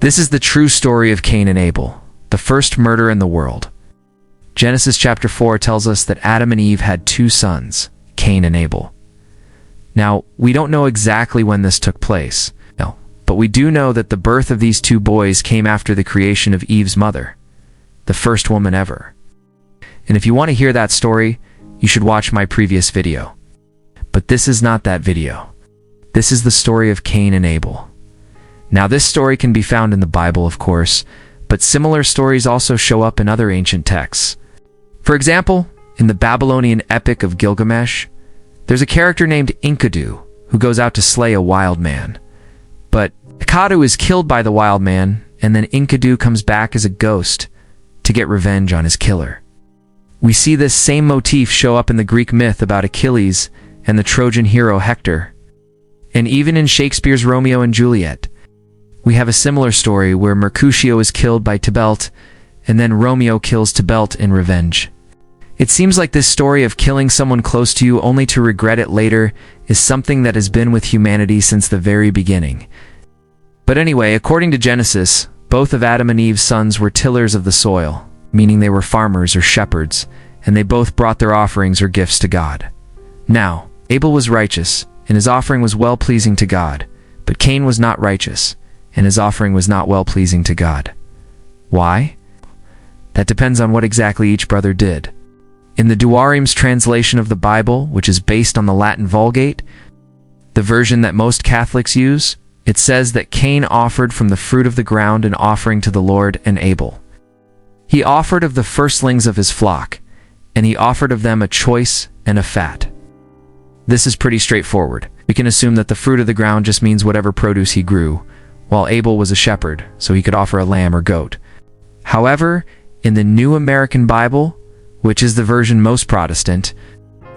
This is the true story of Cain and Abel, the first murder in the world. Genesis chapter 4 tells us that Adam and Eve had two sons, Cain and Abel. Now, we don't know exactly when this took place, but we do know that the birth of these two boys came after the creation of Eve's mother, the first woman ever. And if you want to hear that story, you should watch my previous video. But this is not that video. This is the story of Cain and Abel. Now, this story can be found in the Bible, of course, but similar stories also show up in other ancient texts. For example, in the Babylonian epic of Gilgamesh, there's a character named Enkidu who goes out to slay a wild man. But Enkidu is killed by the wild man, and then Enkidu comes back as a ghost to get revenge on his killer. We see this same motif show up in the Greek myth about Achilles and the Trojan hero Hector. And even in Shakespeare's Romeo and Juliet, we have a similar story where Mercutio is killed by Tybalt, and then Romeo kills Tybalt in revenge. It seems like this story of killing someone close to you only to regret it later is something that has been with humanity since the very beginning. But anyway, according to Genesis, both of Adam and Eve's sons were tillers of the soil, meaning they were farmers or shepherds, and they both brought their offerings or gifts to God. Now, Abel was righteous, and his offering was well-pleasing to God, but Cain was not righteous, and his offering was not well-pleasing to God. Why? That depends on what exactly each brother did. In the Douarim's translation of the Bible, which is based on the Latin Vulgate, the version that most Catholics use, it says that Cain offered from the fruit of the ground an offering to the Lord, and Abel. He offered of the firstlings of his flock, and he offered of them a choice and a fat. This is pretty straightforward. We can assume that the fruit of the ground just means whatever produce he grew, while Abel was a shepherd, so he could offer a lamb or goat. However, in the New American Bible, which is the version most Protestant,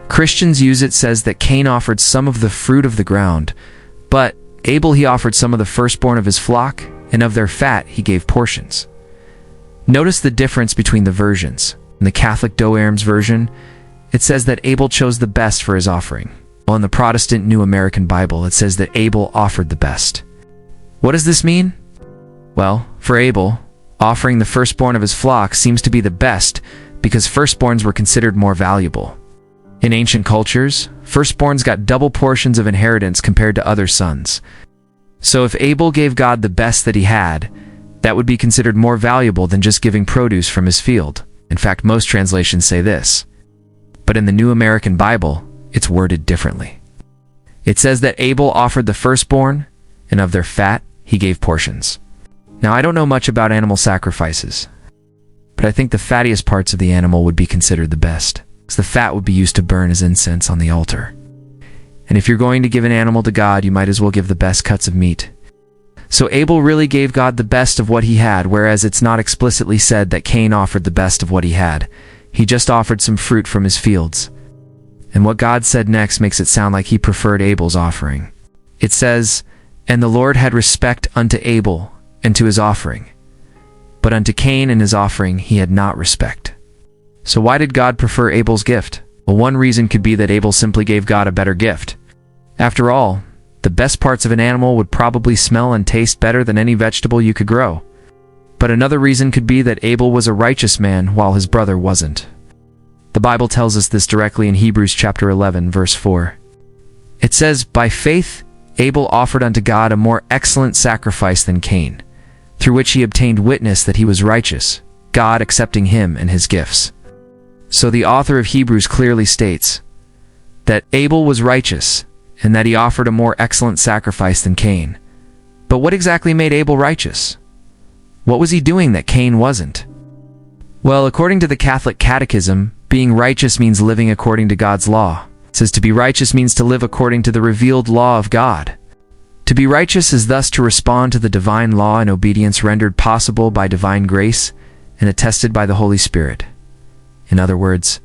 Christians use it says that Cain offered some of the fruit of the ground, but Abel he offered some of the firstborn of his flock, and of their fat he gave portions. Notice the difference between the versions. In the Catholic Douarim's version, it says that Abel chose the best for his offering, while in the Protestant New American Bible it says that Abel offered the best. What does this mean? Well, for Abel, offering the firstborn of his flock seems to be the best because firstborns were considered more valuable. In ancient cultures, firstborns got double portions of inheritance compared to other sons. So if Abel gave God the best that he had, that would be considered more valuable than just giving produce from his field. In fact, most translations say this. But in the New American Bible, it's worded differently. It says that Abel offered the firstborn, and of their fat he gave portions. Now, I don't know much about animal sacrifices, but I think the fattiest parts of the animal would be considered the best, because the fat would be used to burn as incense on the altar. And if you're going to give an animal to God, you might as well give the best cuts of meat. So Abel really gave God the best of what he had, whereas it's not explicitly said that Cain offered the best of what he had. He just offered some fruit from his fields. And what God said next makes it sound like he preferred Abel's offering. It says, "And the Lord had respect unto Abel and to his offering. But unto Cain and his offering he had not respect." So why did God prefer Abel's gift? Well, one reason could be that Abel simply gave God a better gift. After all, the best parts of an animal would probably smell and taste better than any vegetable you could grow. But another reason could be that Abel was a righteous man while his brother wasn't. The Bible tells us this directly in Hebrews chapter 11, verse 4. It says, "By faith Abel offered unto God a more excellent sacrifice than Cain, through which he obtained witness that he was righteous, God accepting him and his gifts." So the author of Hebrews clearly states that Abel was righteous, and that he offered a more excellent sacrifice than Cain. But what exactly made Abel righteous? What was he doing that Cain wasn't? Well, according to the Catholic Catechism, being righteous means living according to God's law. It says to be righteous means to live according to the revealed law of God. To be righteous is thus to respond to the divine law and obedience rendered possible by divine grace and attested by the Holy Spirit. In other words,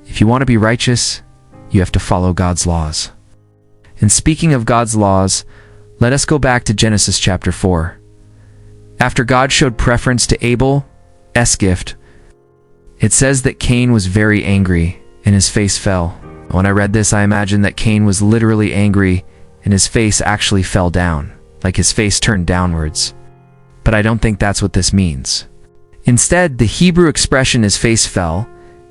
if you want to be righteous, you have to follow God's laws. And speaking of God's laws, let us go back to Genesis chapter 4. After God showed preference to Abel's gift, it says that Cain was very angry and his face fell. When I read this, I imagined that Cain was literally angry and his face actually fell down, like his face turned downwards. but I don't think that's what this means. Instead, the Hebrew expression "his face fell"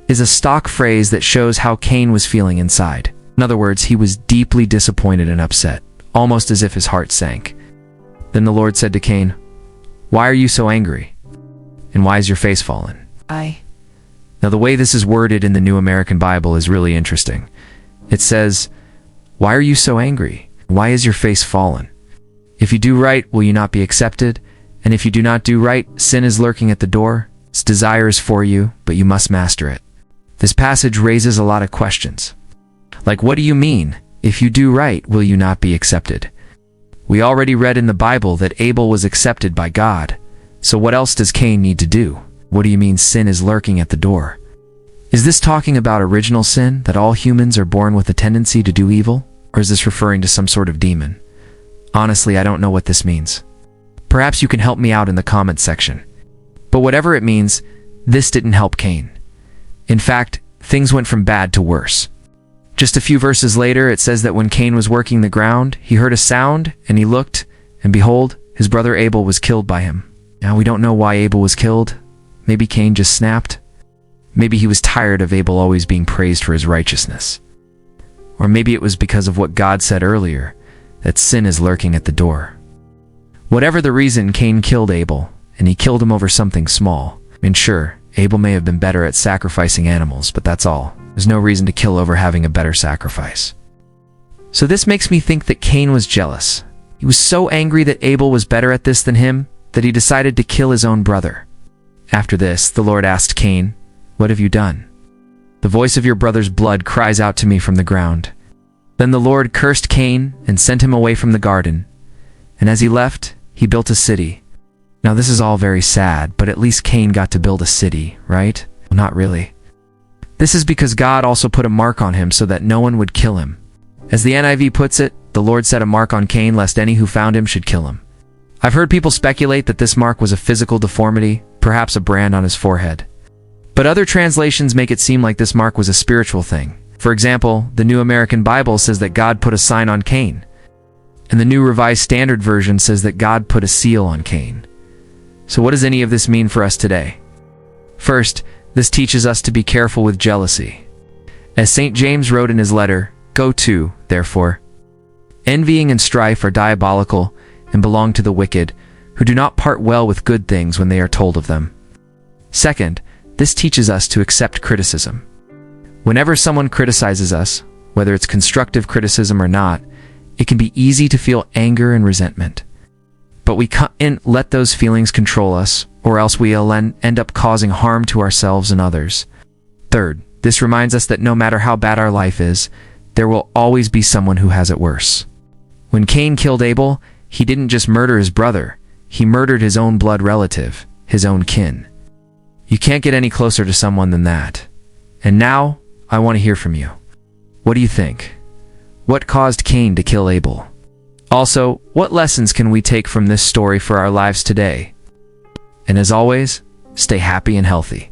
is a stock phrase that shows how Cain was feeling inside. In other words, he was deeply disappointed and upset, almost as if his heart sank. Then the Lord said to Cain, "Why are you so angry? And why is your face fallen?" Now, the way this is worded in the New American Bible is really interesting. It says, "Why are you so angry? Why is your face fallen? If you do right, will you not be accepted? And if you do not do right, sin is lurking at the door. Its desire is for you, but you must master it." This passage raises a lot of questions. Like, what do you mean, if you do right, will you not be accepted? We already read in the Bible that Abel was accepted by God. So what else does Cain need to do? What do you mean sin is lurking at the door? Is this talking about original sin, that all humans are born with a tendency to do evil? Or is this referring to some sort of demon? Honestly, I don't know what this means. Perhaps you can help me out in the comments section. But whatever it means, this didn't help Cain. In fact, things went from bad to worse. Just a few verses later, it says that when Cain was working the ground, he heard a sound, and he looked, and behold, his brother Abel was killed by him. Now, we don't know why Abel was killed. Maybe Cain just snapped. Maybe he was tired of Abel always being praised for his righteousness. Or maybe it was because of what God said earlier, that sin is lurking at the door. Whatever the reason, Cain killed Abel, and he killed him over something small. And sure, Abel may have been better at sacrificing animals, but that's all. There's no reason to kill over having a better sacrifice. So this makes me think that Cain was jealous. He was so angry that Abel was better at this than him, that he decided to kill his own brother. After this, the Lord asked Cain, "What have you done? The voice of your brother's blood cries out to me from the ground." Then the Lord cursed Cain and sent him away from the garden. And as he left, he built a city. Now this is all very sad, but at least Cain got to build a city, right? Well, not really. This is because God also put a mark on him so that no one would kill him. As the NIV puts it, the Lord set a mark on Cain lest any who found him should kill him. I've heard people speculate that this mark was a physical deformity, perhaps a brand on his forehead. But other translations make it seem like this mark was a spiritual thing. For example, the New American Bible says that God put a sign on Cain. And the New Revised Standard Version says that God put a seal on Cain. So what does any of this mean for us today? First, this teaches us to be careful with jealousy. As St. James wrote in his letter, "Go to, therefore. Envying and strife are diabolical and belong to the wicked, who do not part well with good things when they are told of them." Second, this teaches us to accept criticism. Whenever someone criticizes us, whether it's constructive criticism or not, it can be easy to feel anger and resentment. But we can't let those feelings control us, or else we'll end up causing harm to ourselves and others. Third, this reminds us that no matter how bad our life is, there will always be someone who has it worse. When Cain killed Abel, he didn't just murder his brother, he murdered his own blood relative, his own kin. You can't get any closer to someone than that. And now, I want to hear from you. What do you think? What caused Cain to kill Abel? Also, what lessons can we take from this story for our lives today? And as always, stay happy and healthy.